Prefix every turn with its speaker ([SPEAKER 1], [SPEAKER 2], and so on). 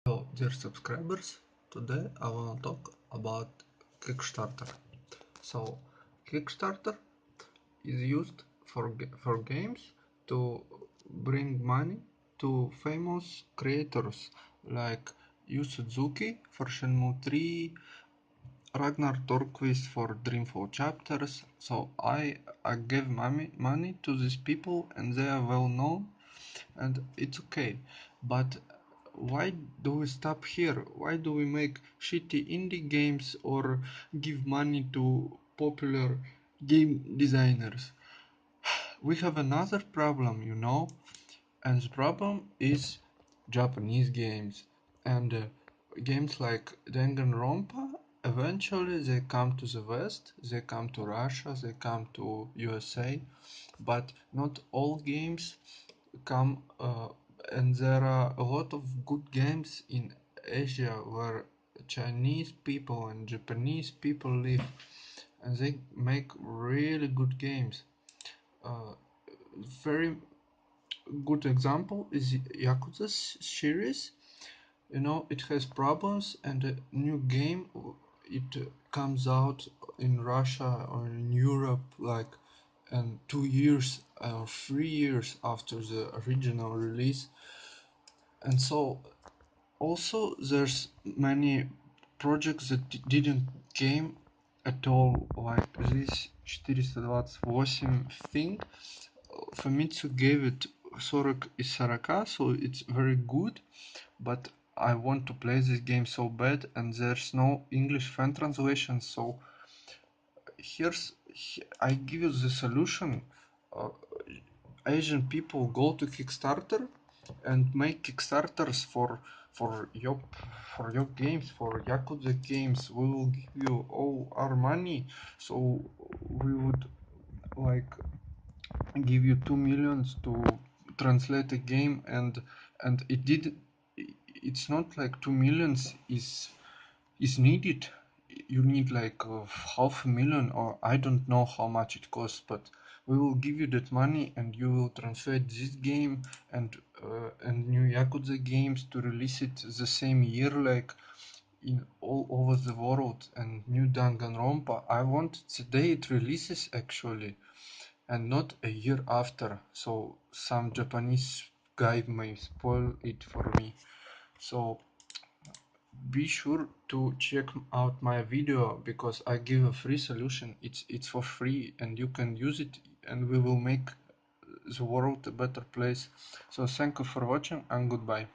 [SPEAKER 1] So, dear subscribers, today I want to talk about Kickstarter. So, Kickstarter is used for games to bring money to famous creators like Yu Suzuki for Shenmue 3, Ragnar Torquist for Dreamfall Chapters. So I gave money to these people and they are well known and it's okay. But why do we stop here? Why do we make shitty indie games or give money to popular game designers? We have another problem, and the problem is Japanese games. And games like Danganronpa, eventually they come to the West, they come to Russia, they come to USA, but not all games come, and there are a lot of good games in Asia where Chinese people and Japanese people live, and they make really good games. Very good example is Yakuza series. It has problems, and a new game it comes out in Russia or in Europe like and 2 years or 3 years after the original release. And so also there's many projects that didn't came at all, like this 428 thing. Famitsu gave it 40 из 40, so it's very good, but I want to play this game so bad and there's no English fan translation, so I give you the solution. Asian people go to Kickstarter and make Kickstarters for your games, for Yakuza games. We will give you all our money, so we would like give you 2 millions to translate a game, and it's not like 2 millions is needed. You need like $500,000, or I don't know how much it costs, but we will give you that money and you will translate this game and new Yakuza games to release it the same year, like in all over the world. And new Danganronpa, I want the day it releases actually, and not a year after, so some Japanese guy may spoil it for me. So be sure to check out my video, because I give a free solution. It's for free and you can use it, and we will make the world a better place. So thank you for watching and goodbye.